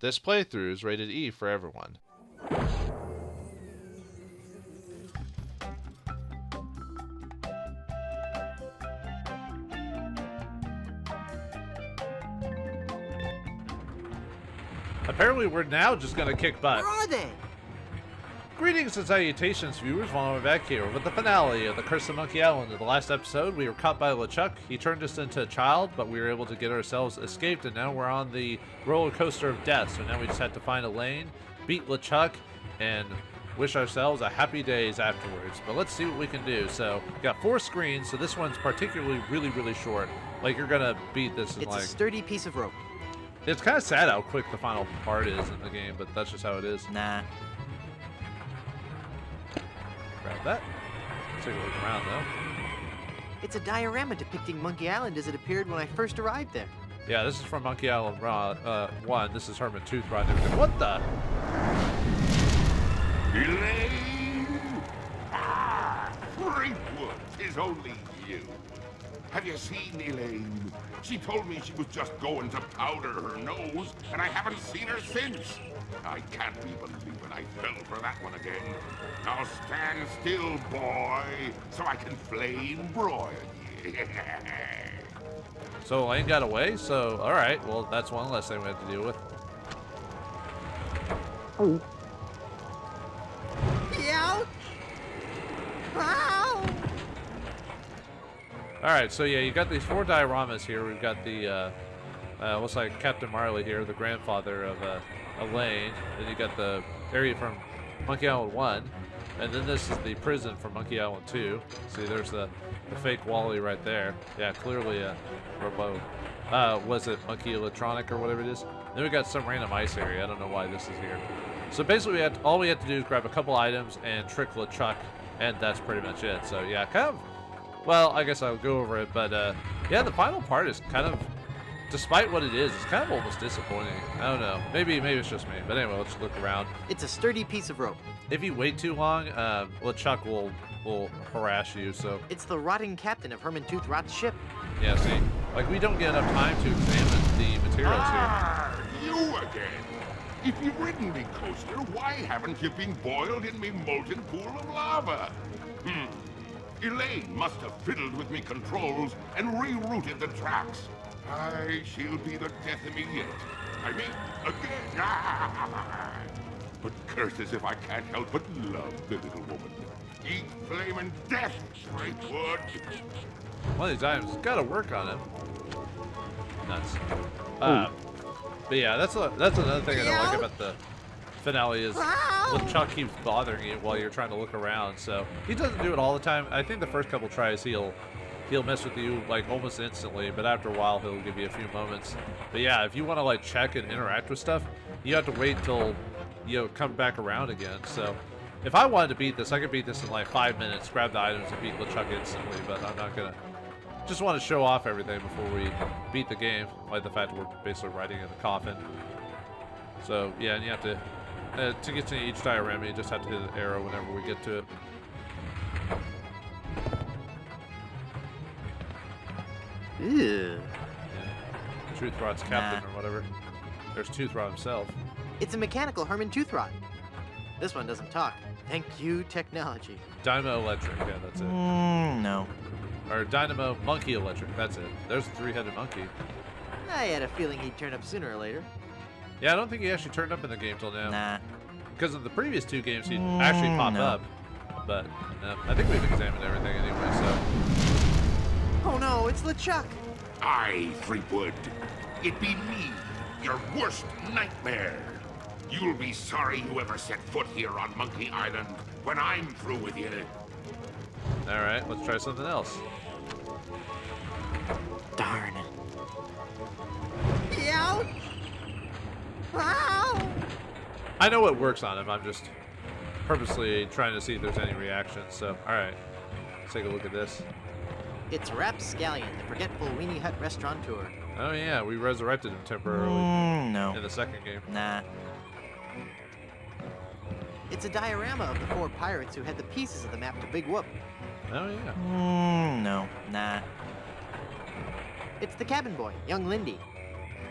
This playthrough is rated E for everyone. Apparently, we're now just gonna kick butt. Where are they? Greetings and salutations, viewers. Vauldemare back here with the finale of The Curse of Monkey Island. In the last episode, we were caught by Lechuck. He turned us into a child, but we were able to get ourselves escaped, and now we're on the roller coaster of death. So now we just have to find Elaine, beat Lechuck, and wish ourselves a happy days afterwards. But let's see what we can do. So, we got 4 screens, so this one's particularly really short. Like, you're gonna beat this in It's a sturdy piece of rope. It's kind of sad how quick the final part is in the game, but that's just how it is. Nah. Grab that. Let's take a look around, though. It's a diorama depicting Monkey Island as it appeared when I first arrived there. Yeah, this is from Monkey Island 1. This is Herman Toothrod and everything. What the? Elaine! Ah, Threepwood, 'tis only you. Have you seen Elaine? She told me she was just going to powder her nose, and I haven't seen her since. I can't be believing I fell for that one again. Now stand still, boy, so I can flame broil you. So Elaine got away? So, alright. Well, that's one less thing we have to deal with. Ouch! Ow! Alright, so yeah, you got these 4 dioramas here. We've got the, looks like Captain Marley here, the grandfather of Elaine. Then you got the area from Monkey Island 1. And then this is the prison from Monkey Island 2. See, there's the fake Wally right there. Yeah, clearly a Robo. Was it Monkey Electronic or whatever it is? Then we got some random ice area. I don't know why this is here. So basically, all we have to do is grab a couple items and trick LeChuck, and that's pretty much it. So yeah, kind of. Well, I guess I'll go over it, but yeah, the final part is kind of, despite what it is, it's kind of almost disappointing. I don't know. Maybe it's just me. But anyway, let's look around. It's a sturdy piece of rope. If you wait too long, LeChuck will harass you. So It's the rotting captain of Herman Toothrot's ship. yeah, see, like we don't get enough time to examine the materials here. Ah, you again. If you've ridden me coaster, why haven't you been boiled in me molten pool of lava? Elaine must have fiddled with me controls and rerouted the tracks. Aye, she'll be the death of me yet. I mean, again. But curses if I can't help but love the little woman. Eat flaming death, Threepwood. One of these items, gotta work on it. Nuts. But yeah, that's another thing I don't like about the finale is LeChuck keeps bothering you while you're trying to look around. So he doesn't do it all the time. I think the first couple tries he'll mess with you like almost instantly, but after a while he'll give you a few moments. But yeah, if you want to like check and interact with stuff, you have to wait till come back around again. So if I wanted to beat this, I could beat this in like 5 minutes, grab the items and beat LeChuck instantly, but I'm not gonna. Just want to show off everything before we beat the game, like the fact that we're basically riding in the coffin. So yeah, and you have to get to each diorama, you just have to hit an arrow whenever we get to it. Ew. Yeah. Toothrod's captain or whatever. There's Toothrod himself. It's a mechanical Herman Toothrod. This one doesn't talk. Thank you, technology. Dynamo Electric, yeah, that's it. No. Or Dynamo Monkey Electric, that's it. There's a 3-headed monkey. I had a feeling he'd turn up sooner or later. Yeah, I don't think he actually turned up in the game till now. Nah. Because of the previous 2 games, he'd actually pop up. But I think we've examined everything anyway, so. Oh no, it's LeChuck. Aye, Threepwood. It be me, your worst nightmare. You'll be sorry you ever set foot here on Monkey Island when I'm through with you. Alright, let's try something else. Darn. Ouch! Ow! I know it works on him, I'm just purposely trying to see if there's any reaction, so alright. Let's take a look at this. It's Rapscallion, the forgetful Weenie Hut restaurateur. Oh yeah, we resurrected him temporarily No. in the second game. Nah. It's a diorama of the 4 pirates who had the pieces of the map to Big Whoop. Oh yeah. No. Nah. It's the cabin boy, young Lindy.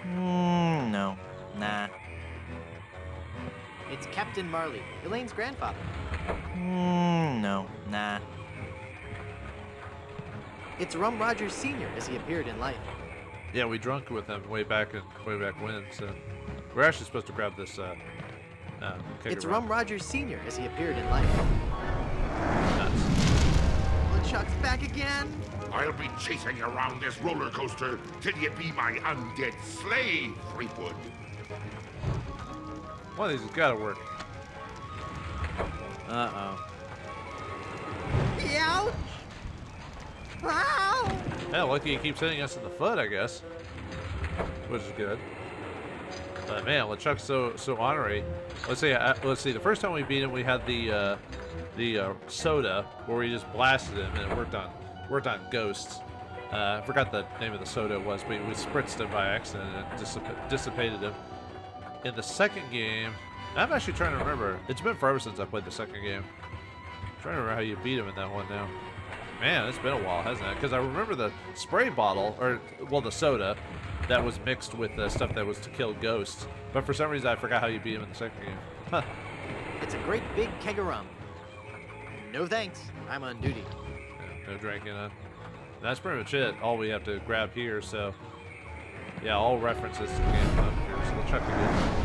No. Nah. It's Captain Marley, Elaine's grandfather. No, nah. It's Rum Rogers Sr. as he appeared in life. Yeah, we drunk with him way back when. So we're actually supposed to grab this. It's Rum Rogers Sr. as he appeared in life. Nuts. LeChuck's back again. I'll be chasing you around this roller coaster till you be my undead slave, Threepwood. One of these has got to work. Uh-oh. Ouch! Ow! Yeah, lucky he keeps hitting us in the foot, I guess, which is good. But man, LeChuck's so ornery. Let's see. The first time we beat him, we had the soda where we just blasted him, and it worked on ghosts. I forgot the name of the soda was, but we spritzed him by accident and it dissipated him. In the second game, I'm actually trying to remember. It's been forever since I played the second game. I'm trying to remember how you beat him in that one now. Man, it's been a while, hasn't it? Because I remember the spray bottle, the soda, that was mixed with the stuff that was to kill ghosts. But for some reason, I forgot how you beat him in the second game. Huh. It's a great big keg of rum. No thanks, I'm on duty. Yeah, no drinking. That's pretty much it. All we have to grab here. So, yeah, all references to the game up here. So we'll check again.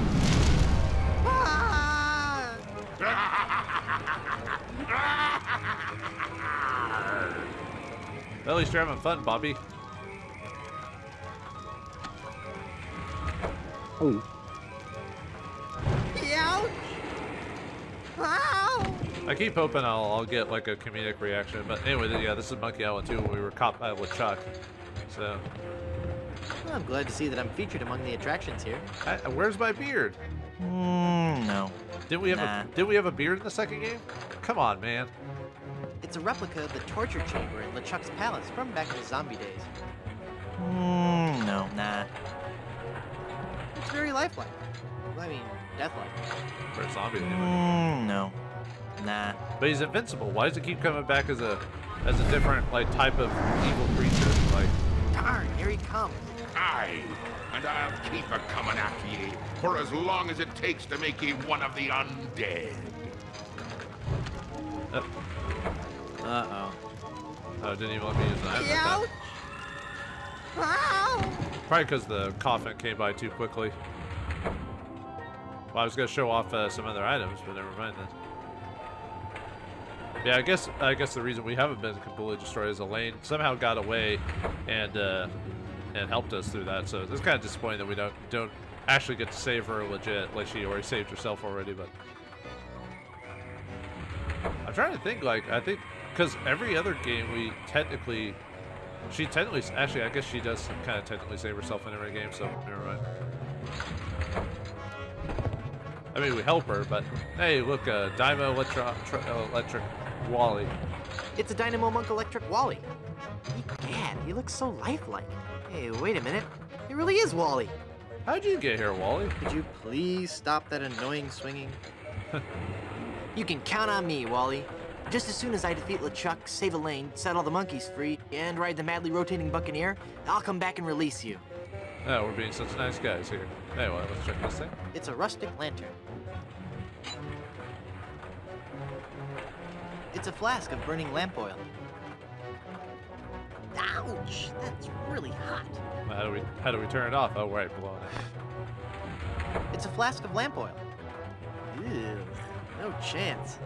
Well, at least you're having fun, Bobby. Oh. Ouch! Ow! I keep hoping I'll get like a comedic reaction, but anyway, yeah, this is Monkey Island 2 when we were caught by LeChuck. So, Well, I'm glad to see that I'm featured among the attractions here. where's my beard? No. Did we have a beard in the second game? Come on, man. It's a replica of the torture chamber in LeChuck's palace from back in the zombie days. No, nah. It's very lifelike. I mean, deathlike. For a zombie, anyway. No. Nah. But he's invincible. Why does it keep coming back as a different like type of evil creature? Like, Darn, here he comes. Aye, and I'll keep a coming after ye for as long as it takes to make ye one of the undead. Uh-oh. oh, it didn't even let me use the knife. Ouch! Ow! Probably because the coffin came by too quickly. Well, I was gonna show off some other items, but never mind then. Yeah, I guess the reason we haven't been completely destroyed is Elaine somehow got away and helped us through that. So it's kind of disappointing that we don't actually get to save her legit, like she already saved herself already. But I'm trying to think. Like, I think because every other game actually I guess she does kind of technically save herself in every game. So never mind. I mean, we help her, but hey, look, Dynamo Electric Wally. It's a Dynamo Monk Electric Wally. Egad, he looks so lifelike. Hey, wait a minute. It really is Wally. How'd you get here, Wally? Could you please stop that annoying swinging? You can count on me, Wally. Just as soon as I defeat LeChuck, save Elaine, set all the monkeys free, and ride the madly rotating Buccaneer, I'll come back and release you. Oh, we're being such nice guys here. Anyway, let's check this thing. It's a rustic lantern. It's a flask of burning lamp oil. Ouch! That's really hot. Well, how do we turn it off? Oh, right, below it. It's a flask of lamp oil. Ew, no chance.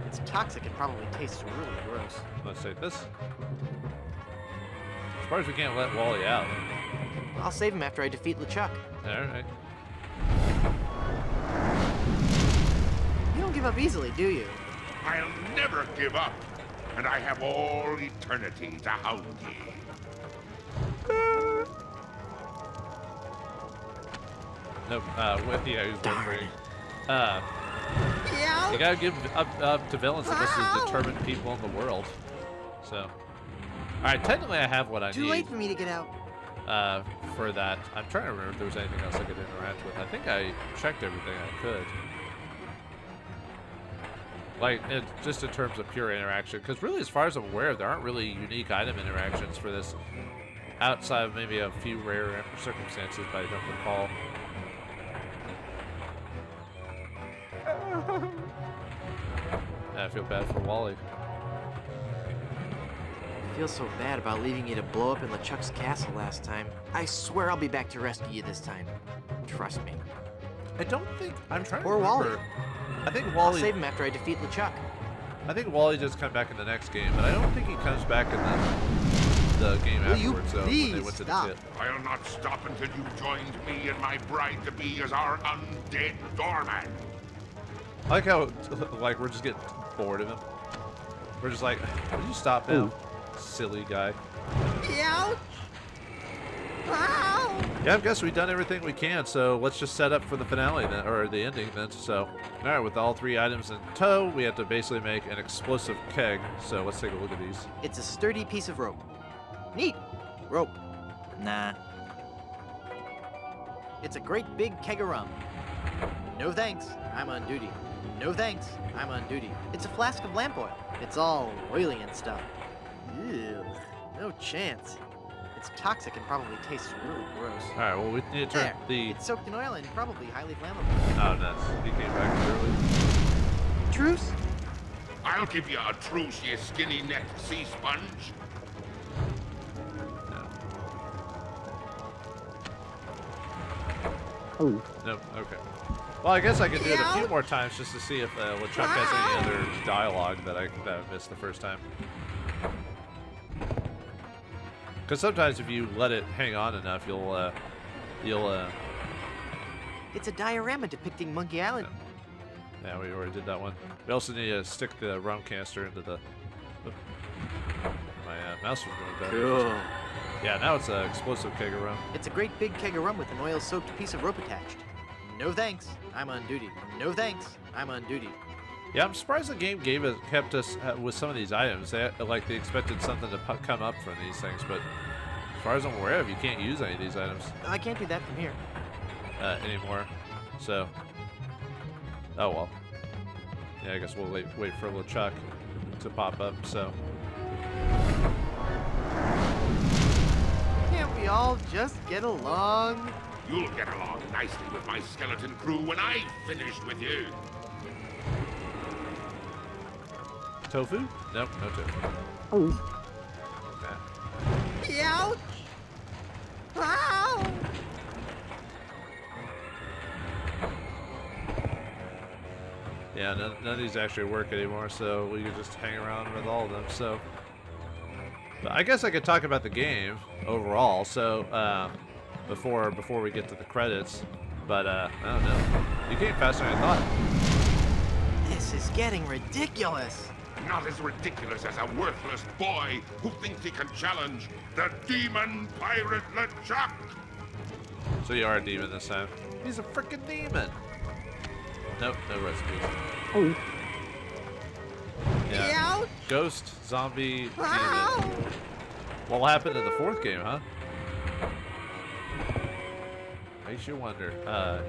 It's toxic and probably tastes really gross. Let's take this. As far as we can't let Wally out. I'll save him after I defeat LeChuck. Alright. You don't give up easily, do you? I'll never give up, and I have all eternity to hound ye. Nope, yeah, he was whispering. Yeah. You gotta give up to villains the most determined people in the world. So. Alright, technically I have what I Too need. late for me to get out. For that. I'm trying to remember if there was anything else I could interact with. I think I checked everything I could. Like, just in terms of pure interaction. Because really, as far as I'm aware, there aren't really unique item interactions for this. Outside of maybe a few rare circumstances, but I don't recall. I feel bad for Wally. I feel so bad about leaving you to blow up in LeChuck's castle last time. I swear I'll be back to rescue you this time. Trust me. I don't think I'm trying to Or remember. Wally. I think I'll Wally. save him after I defeat LeChuck. I think Wally does come back in the next game, but I don't think he comes back in the game Will you afterwards. So when they please went to the stop? pit. I'll not stop until you've joined me and my bride-to-be as our undead doorman. I like how like we're just getting bored of him. We're just like, will you stop now, silly guy? Ouch! Ow! Yeah, I guess we've done everything we can, so let's just set up for the finale then, or the ending then. So, all right, with all 3 items in tow, we have to basically make an explosive keg. So let's take a look at these. It's a sturdy piece of rope. Neat. Rope. Nah. It's a great big keg of rum. No thanks, I'm on duty. No thanks, I'm on duty. It's a flask of lamp oil. It's all oily and stuff. Ew, no chance. It's toxic and probably tastes really gross. All right, well, we need to turn There. the... It's soaked in oil and probably highly flammable. Oh, nuts. He came back early. Truce? I'll give you a truce, you skinny-necked sea sponge. No. Nope, okay. Well, I guess I could do it a few more times just to see if LeChuck has any other dialogue that I missed the first time. Because sometimes if you let it hang on enough, you'll It's a diorama depicting Monkey Island. yeah, we already did that one. We also need to stick the rum canister into the... Oop. My mouse was going better. Cool. Yeah, now it's an explosive keg of rum. It's a great big keg of rum with an oil-soaked piece of rope attached. No thanks, I'm on duty. No thanks, I'm on duty. Yeah, I'm surprised the game kept us with some of these items. They expected something to come up from these things, but as far as I'm aware of, you can't use any of these items I can't do that from here. anymore. So, oh well. Yeah, I guess we'll wait for LeChuck to pop up. So, Can't we all just get along? You'll get along nicely with my skeleton crew when I've finished with you. tofu? Nope, no tofu. Okay. Ouch! Ow! Yeah, none of these actually work anymore, so we could just hang around with all of them. So, but I guess I could talk about the game overall. So, before we get to the credits, but I don't know. You came faster than I thought. This is getting ridiculous. Not as ridiculous as a worthless boy who thinks he can challenge the demon pirate LeChuck. So you are a demon this time. He's a freaking demon. Nope, no recipes. Yeah. Ouch! Ghost, zombie, Ow! demon. What happened in the 4th game, huh? Makes you wonder.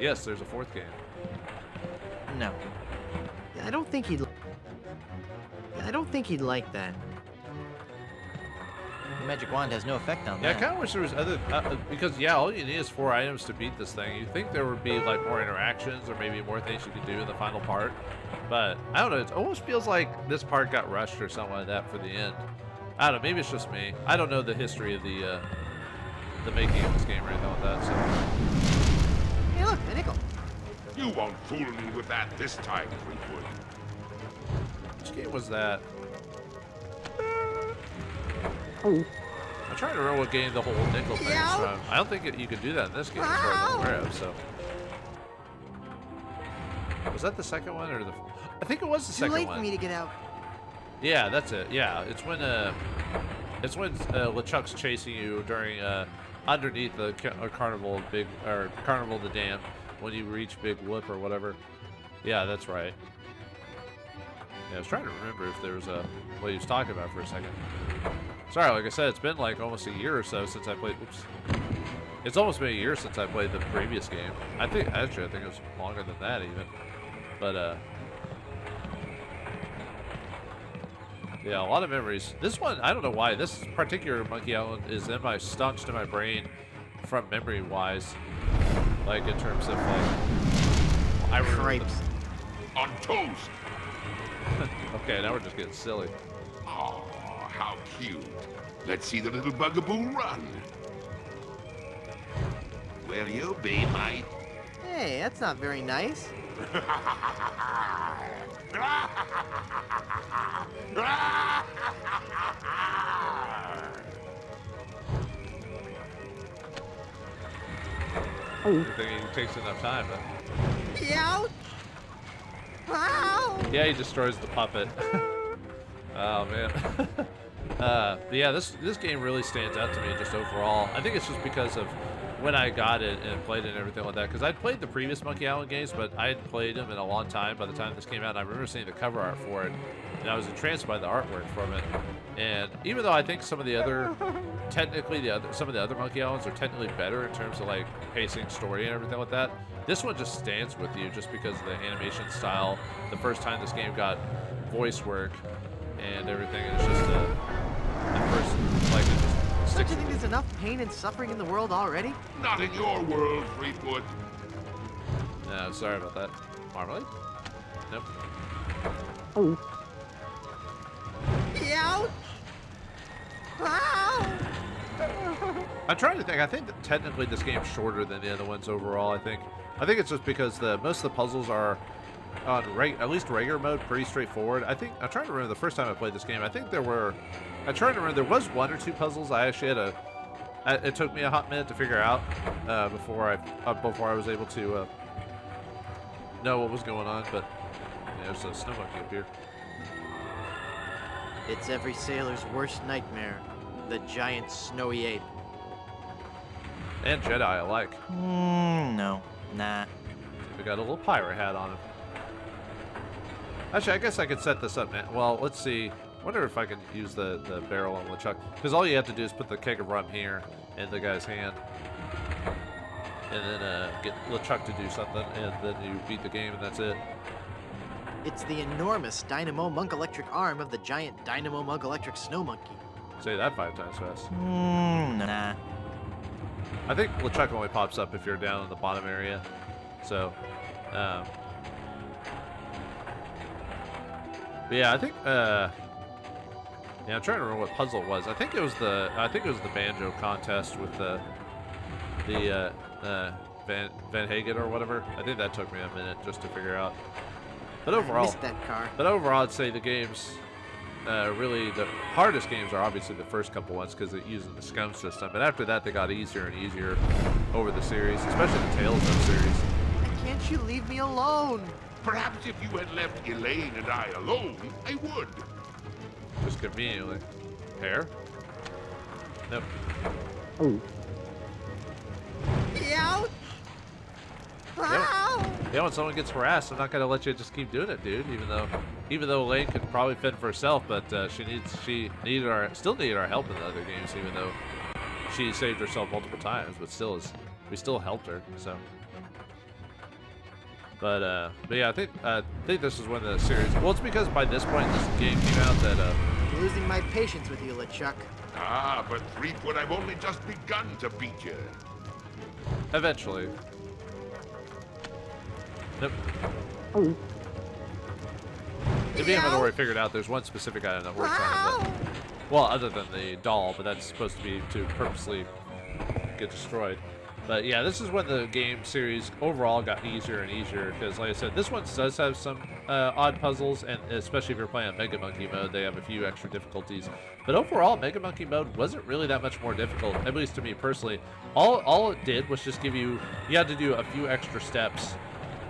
Yes, there's a 4th game. No. I don't think he'd like that. The magic wand has no effect on Yeah, I that. kind of wish there was other, because yeah, all you need is 4 items to beat this thing. You'd think there would be like more interactions or maybe more things you could do in the final part, but I don't know. It almost feels like this part got rushed or something like that for the end. I don't know. Maybe it's just me. I don't know the history of the making of this game or anything like that. So Hey, look, a nickel. You won't fool me with that this time, Threepwood. which game was that? I'm trying to remember what game the whole nickel thing is from. I don't think you could do that in this game, as far as I'm aware of. So, was that the second one or the? I think it was the Too second late one. for me to get out. Yeah, that's it. Yeah, it's when LeChuck's chasing you during underneath the carnival carnival the dam when you reach Big Whoop or whatever. Yeah, that's right. Yeah, I was trying to remember if there was what he was talking about for a second. Sorry, like I said, it's been like almost a year or so since I played. Oops. It's almost been a year since I played the previous game. I think it was longer than that even. But yeah, a lot of memories. This one, I don't know why. This particular Monkey Island is stuck in my brain from memory-wise. Like in terms of like, I remember Cripes. on toast. Okay, now we're just getting silly. Oh, how cute. Let's see the little bugaboo run. Will you be my... Hey, that's not very nice. I think he takes enough time, but... Ouch! Ow! Yeah, he destroys the puppet. Oh, man. But yeah, this game really stands out to me just overall. I think it's just because of when I got it and played it and everything like that. Because I'd played the previous Monkey Island games, but I hadn't played them in a long time by the time this came out. And I remember seeing the cover art for it, and I was entranced by the artwork from it. And even though I think some of the other, some of the other Monkey Islands are technically better in terms of like pacing, story, and everything like that, this one just stands with you just because of the animation style. The first time this game got voice work and everything, it's just at first, like, it just Don't sticks you think with there's enough pain and suffering in the world already? Not in your world, Threepwood. No, sorry about that. Marmalade? Nope. Ouch! Ow! I'm trying to think. I think that technically this game's shorter than the other ones overall. I think it's just because most of the puzzles are on at least regular mode, pretty straightforward. I'm trying to remember the first time I played this game. I'm trying to remember there was one or two puzzles I actually had it took me a hot minute to figure out before I was able to know what was going on. But yeah, there's a snow monkey up here. It's every sailor's worst nightmare. The giant snowy ape. And Jedi alike. No. Nah. We got a little pirate hat on him. Actually, I guess I could set this up now. Well, let's see. Wonder if I can use the barrel on Lechuck. Because all you have to do is put the keg of rum here in the guy's hand. And then get Lechuck to do something. And then you beat the game and that's it. It's the enormous Dynamo Monk Electric arm of the giant Dynamo Monk Electric Snow Monkey. Say that 5 times fast. Nah. I think Lechuck only pops up if you're down in the bottom area. So, but yeah, I think, yeah, I'm trying to remember what puzzle it was. I think it was the banjo contest with the Van Hagen or whatever. I think that took me a minute just to figure out. But I overall, missed that car. I'd say the games, really the hardest games are obviously the first couple ones because it uses the SCUMM system. But after that, they got easier and easier over the series, especially the Tales of series. Can't you leave me alone? Perhaps if you had left Elaine and I alone, I would. Just conveniently. Hair? Nope. Ouch! Ow! Yeah, when someone gets harassed, I'm not gonna let you just keep doing it, dude. Even though Elaine could probably fend for herself, but still needed our help in the other games, even though she saved herself multiple times, but we still helped her. So, but yeah, I think this is when the series. Well, it's because by this point this game came out that Losing my patience with you, Lechuck. Ah, but Threepwood, I've only just begun to beat you. eventually. Nope. If you haven't already figured out, there's one specific item that works on it. That, well, other than the doll, but that's supposed to be to purposely get destroyed. But yeah, this is when the game series overall got easier and easier because, like I said, this one does have some odd puzzles, and especially if you're playing on Mega Monkey mode, they have a few extra difficulties. But overall, Mega Monkey mode wasn't really that much more difficult, at least to me personally. All it did was just give you had to do a few extra steps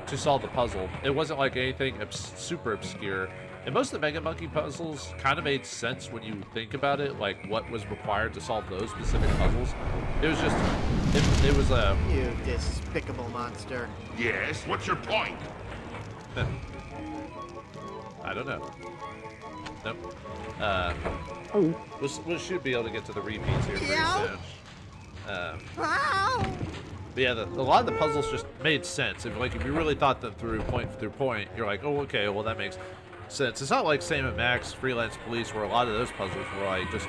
to solve the puzzle. It wasn't like anything super obscure. And most of the Mega Monkey puzzles kind of made sense when you think about it, like what was required to solve those specific puzzles. It was just, it was a... You despicable monster. Yes, what's your point? I don't know. Nope. We should be able to get to the repeats here pretty soon. But yeah, a lot of the puzzles just made sense. If you really thought them through point, you're like, oh, okay, well that makes sense. It's not like Sam and Max, Freelance Police, where a lot of those puzzles were like just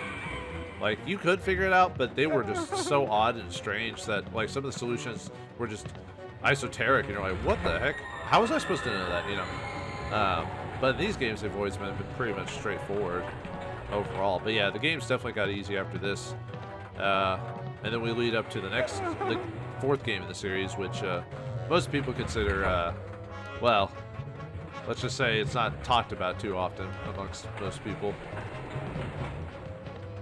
like you could figure it out, but they were just so odd and strange that like some of the solutions were just esoteric, and you're like, what the heck? How was I supposed to know that? You know? But in these games, they've always been pretty much straightforward overall. But yeah, the game's definitely got easy after this. And then we lead up to the 4th game in the series, which most people consider, well, let's just say it's not talked about too often amongst most people,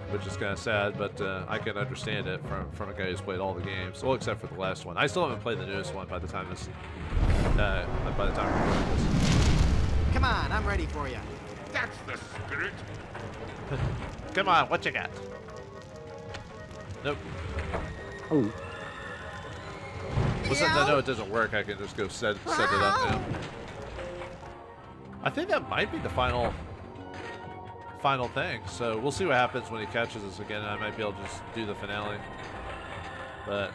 which is kind of sad, but I can understand it from a guy who's played all the games, well, except for the last one. I still haven't played the newest one by the time we're recording this. Come on, I'm ready for you. That's the spirit. Come on, what you got? Nope. Oh. Well, since I know it doesn't work, I can just go set it up now. I think that might be the final thing. So we'll see what happens when he catches us again, and I might be able to just do the finale. But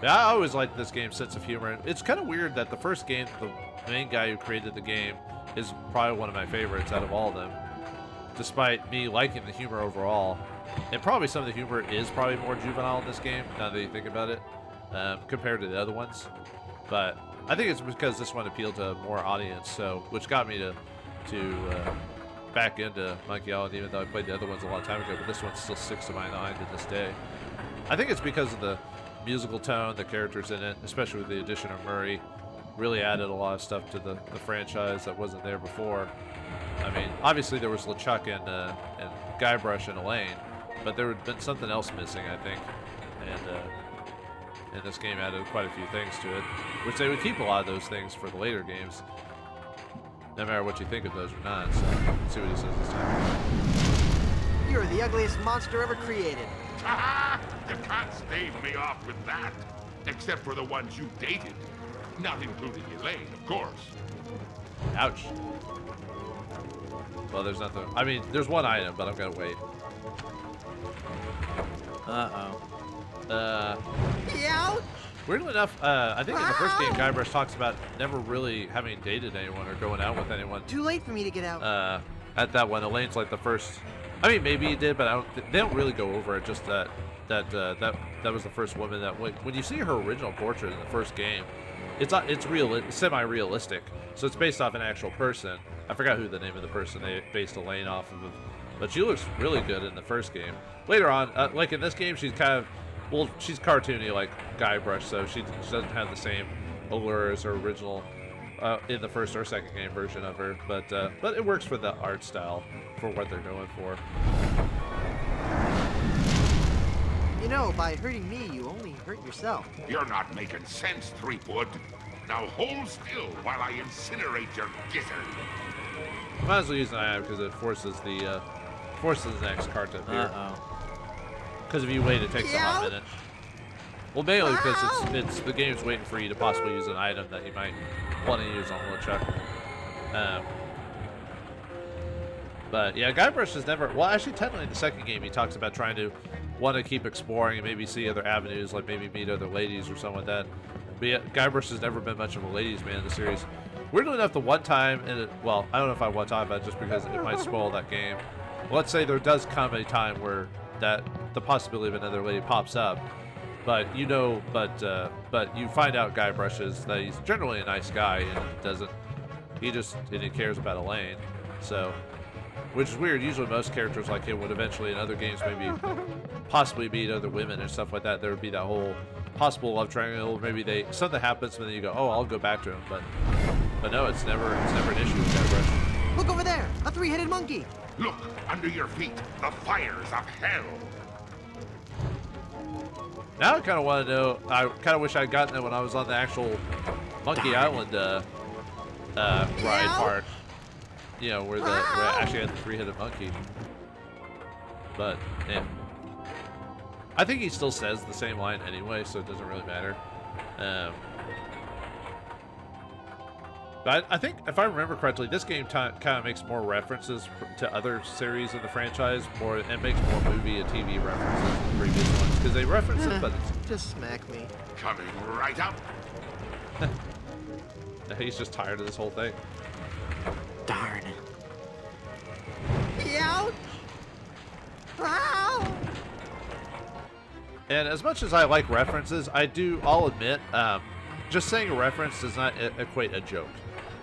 yeah, I always liked this game's sense of humor. It's kind of weird that the first game, the main guy who created the game, is probably one of my favorites out of all of them, despite me liking the humor overall. And probably some of the humor is probably more juvenile in this game, now that you think about it, compared to the other ones. But I think it's because this one appealed to more audience, so which got me to back into Monkey Island, even though I played the other ones a long time ago. But this one still sticks to my mind to this day. I think it's because of the musical tone, the characters in it, especially with the addition of Murray, really added a lot of stuff to the franchise that wasn't there before. I mean, obviously there was Lechuck and Guybrush and Elaine, but there had been something else missing, I think, and this game added quite a few things to it, which they would keep a lot of those things for the later games, no matter what you think of those or not. So let's see what he says this time. You're the ugliest monster ever created. Ha! You can't stave me off with that. Except for the ones you dated. Not including Elaine, of course. Ouch. Well, there's nothing. I mean, there's one item, but I'm gonna wait. Ouch! Weirdly enough, I think in the first game, Guybrush talks about never really having dated anyone or going out with anyone. Too late for me to get out. At that one, Elaine's like the first. I mean, maybe he did, but they don't really go over it. Just that was the first woman that when you see her original portrait in the first game, it's real, semi-realistic. So it's based off an actual person. I forgot who the name of the person they based Elaine off of, but she looks really good in the first game. Later on, like in this game, she's kind of, well, she's cartoony like Guybrush, so she doesn't have the same allure as her original in the first or second game version of her. But it works for the art style for what they're going for. You know, by hurting me, you only hurt yourself. You're not making sense, Threepwood. Now hold still while I incinerate your gizzard. Might as well use an item because it forces the next card to appear. Because if you wait, it takes a hot minute. Well, mainly because it's the game's waiting for you to possibly use an item that you might want to use on Lechuck. But yeah, Guybrush has never. Well, actually, technically, in the second game, he talks about trying to want to keep exploring and maybe see other avenues, like maybe meet other ladies or something like that. But yeah, Guybrush has never been much of a ladies' man in the series. Weirdly enough, the one time, well, I don't know if I want to talk about it just because it might spoil that game. Let's say there does come a time where the possibility of another lady pops up, but you find out Guybrush is that he's generally a nice guy and he cares about Elaine. So, which is weird. Usually most characters like him would eventually in other games maybe possibly meet other women and stuff like that. There would be that whole possible love triangle. Maybe something happens and then you go, oh, I'll go back to him. But no, it's never an issue with Guybrush. Look over there, a three-headed monkey. Look, under your feet, the fires of hell. Now I kind of want to know, I kind of wish I'd gotten it when I was on the actual Monkey Island ride part. You know, where I actually had the three-headed monkey. But, yeah. I think he still says the same line anyway, so it doesn't really matter. But I think, if I remember correctly, this game kind of makes more references to other series in the franchise, and makes more movie and TV references than the previous ones, because they reference it, but just smack me. Coming right up. He's just tired of this whole thing. Darn. Ouch! Ow! And as much as I like references, I'll admit, just saying a reference does not equate a joke.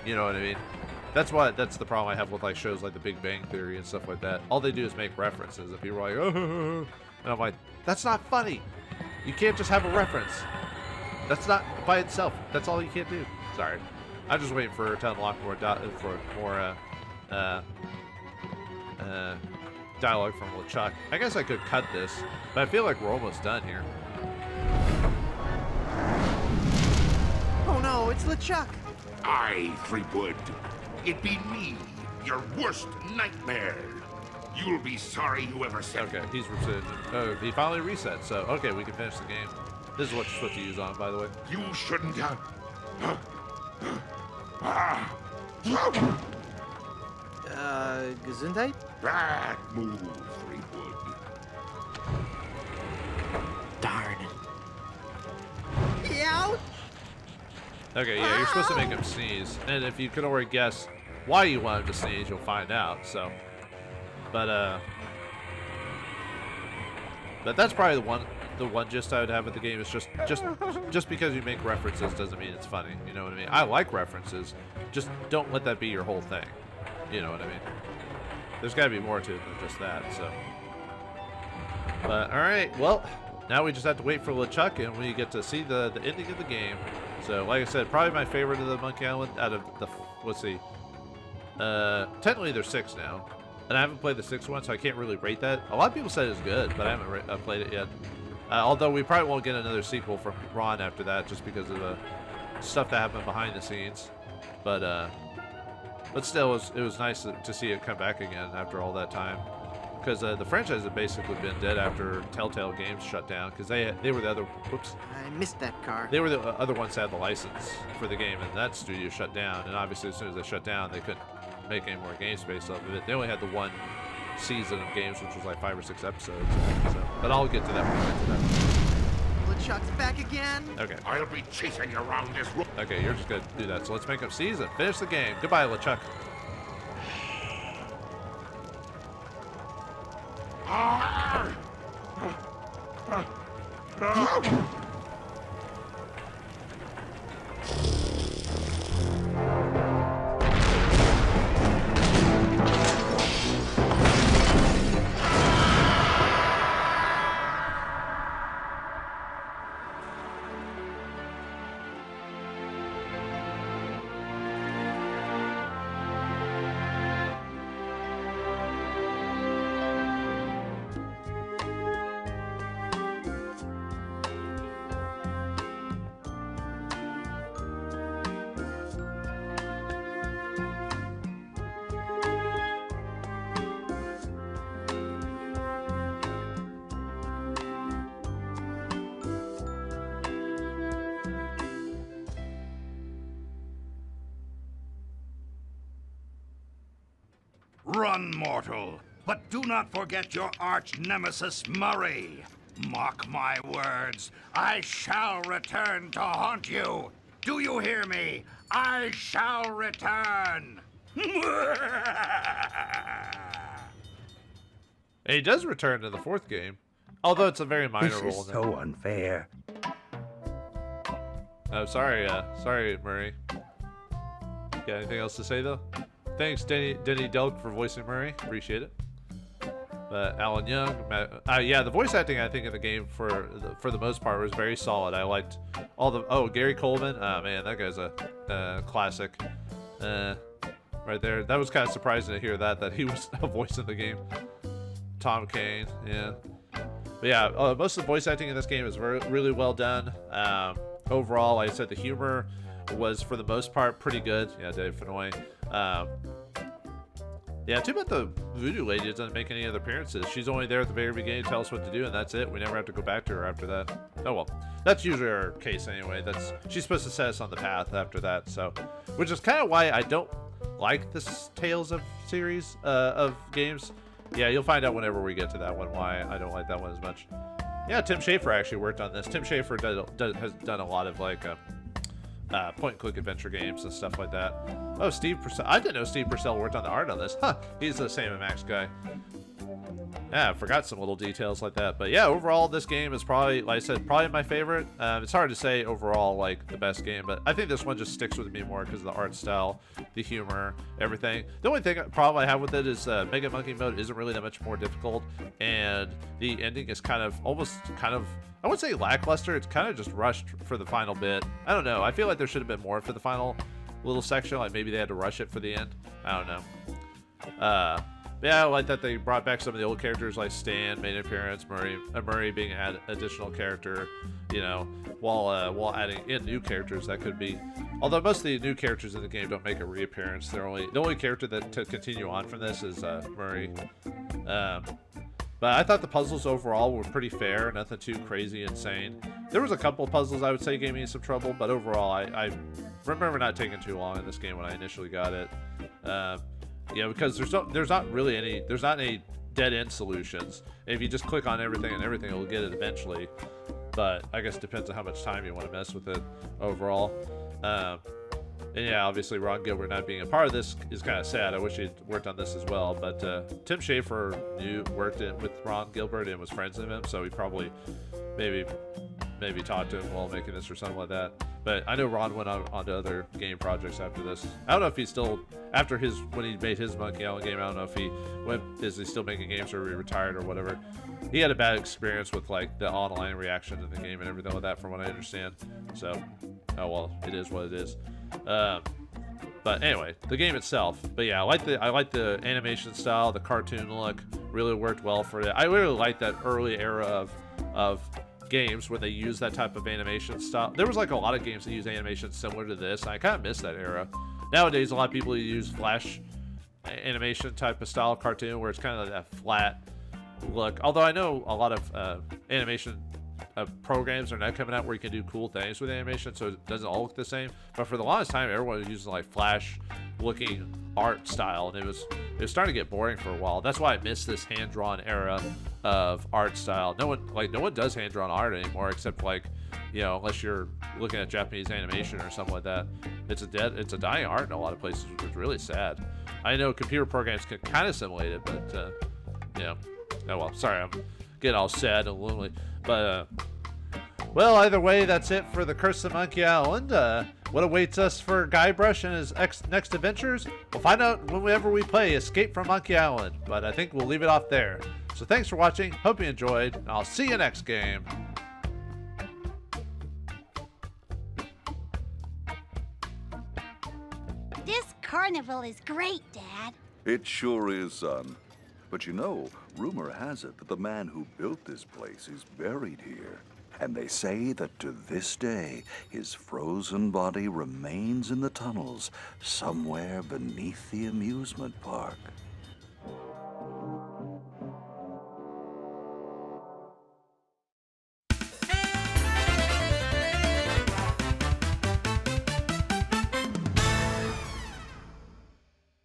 You know what I mean? That's the problem I have with like shows like The Big Bang Theory and stuff like that. All they do is make references, and people are like, oh, and I'm like, that's not funny. You can't just have a reference. That's not by itself. That's all you can't do. Sorry, I'm just waiting for to unlock more dialogue from Lechuck. I guess I could cut this, but I feel like we're almost done here. Oh no, it's LeChuck. Aye, Threepwood. It be me, your worst nightmare. You'll be sorry you ever said Okay, he's reset. Oh, he finally reset, so okay, we can finish the game. This is what you're supposed to use on, by the way. You shouldn't have. Gesundheit? Bad move, Threepwood. Darn. Ouch! Okay, yeah, you're supposed to make him sneeze, and if you could already guess why you want him to sneeze, you'll find out. So, but that's probably the one gist I would have with the game is just because you make references doesn't mean it's funny. You know what I mean? I like references, just don't let that be your whole thing. You know what I mean? There's got to be more to it than just that. So, but all right, well, now we just have to wait for LeChuck, and we get to see the ending of the game. So, like I said, probably my favorite of the Monkey Island out of the, let's see, technically there's 6 now, and I haven't played the 6th one, so I can't really rate that. A lot of people said it's good, but I haven't played it yet. Although we probably won't get another sequel from Ron after that, just because of the stuff that happened behind the scenes. But still, it was nice to see it come back again after all that time. Because the franchise had basically been dead after Telltale Games shut down, because they were the other, whoops. I missed that car. They were the other ones that had the license for the game, and that studio shut down. And obviously, as soon as they shut down, they couldn't make any more games based off of it. They only had the one season of games, which was like 5 or 6 episodes. So, but I'll get to that when we get to that. LeChuck's back again. Okay. I'll be chasing you around this room. Okay, you're just gonna do that. So let's make him seize and finish the game. Goodbye, LeChuck. Run, mortal, but do not forget your arch-nemesis Murray. Mark my words, I shall return to haunt you. Do you hear me? I shall return. And he does return to the 4th game, although it's a very minor This role. is so unfair. Oh, sorry, Murray. Got anything else to say though? Thanks, Denny Delk, for voicing Murray. Appreciate it. Alan Young, yeah, the voice acting I think in the game for the most part was very solid. I liked all the Gary Coleman. Oh man, that guy's a classic. Right there. That was kind of surprising to hear that he was a voice in the game. Tom Kane, yeah. But yeah, most of the voice acting in this game is really well done. Overall, like I said, the humor was for the most part pretty good. Yeah, Dave Fennoy. Yeah, too bad the voodoo lady doesn't make any other appearances. She's only there at the very beginning to tell us what to do, and that's it. We never have to go back to her after that. Oh well, that's usually our case anyway. She's supposed to set us on the path after that. So, which is kind of why I don't like this Tales of series of games. Yeah, you'll find out whenever we get to that one why I don't like that one as much. Yeah, Tim Schafer actually worked on this. Tim Schafer has done a lot of like point-and-click adventure games and stuff like that. Oh, Steve Purcell. I didn't know Steve Purcell worked on the art on this. Huh, he's the Sam & Max guy. Yeah, I forgot some little details like that. But yeah, overall, this game is probably, like I said, probably my favorite. It's hard to say overall, like, the best game, but I think this one just sticks with me more because of the art style, the humor, everything. The only problem I have with it is Mega Monkey Mode isn't really that much more difficult, and the ending is kind of, I wouldn't say lackluster, it's kind of just rushed for the final bit. I don't know, I feel like there should have been more for the final little section, like maybe they had to rush it for the end. I don't know. Yeah, I like that they brought back some of the old characters, like Stan made an appearance, Murray being an additional character, you know, while adding in new characters that could be. Although most of the new characters in the game don't make a reappearance, the only character that to continue on from this is Murray. But I thought the puzzles overall were pretty fair, nothing too crazy insane. There was a couple of puzzles I would say gave me some trouble, but overall I remember not taking too long in this game when I initially got it. Yeah, because there's not any dead end solutions. If you just click on everything and everything will get it eventually. But I guess it depends on how much time you want to mess with it overall. And yeah, obviously Ron Gilbert not being a part of this is kind of sad. I wish he'd worked on this as well. But Tim Schafer worked with Ron Gilbert and was friends with him, so he probably maybe talked to him while making this or something like that. But I know Ron went on to other game projects after this. I don't know if he's still, when he made his Monkey Island game, I don't know if is he still making games or he retired or whatever. He had a bad experience with like the online reaction to the game and everything like that from what I understand. So, oh well, it is what it is. But anyway, the game itself. But yeah, I like the animation style, the cartoon look, really worked well for it. I really like that early era of games where they use that type of animation style. There was like a lot of games that use animation similar to this, and I kind of miss that era. Nowadays, a lot of people use flash animation type of style cartoon where it's kind of that flat look. Although I know a lot of animation programs are now coming out where you can do cool things with animation, so it doesn't all look the same. But for the longest time, everyone was using like flash looking art style, and it was starting to get boring for a while. That's why I miss this hand-drawn era of art style. No one does hand-drawn art anymore, except like, you know, unless you're looking at Japanese animation or something like that. It's a dying art in a lot of places, which is really sad. I know computer programs can kind of simulate it, but yeah. Oh well, sorry, I'm getting all sad and lonely. But well, either way, that's it for the Curse of Monkey Island. What awaits us for Guybrush and his next adventures? We'll find out whenever we play Escape from Monkey Island, but I think we'll leave it off there. So thanks for watching, hope you enjoyed, and I'll see you next game. This carnival is great, Dad. It sure is, son. But you know, rumor has it that the man who built this place is buried here. And they say that to this day, his frozen body remains in the tunnels somewhere beneath the amusement park.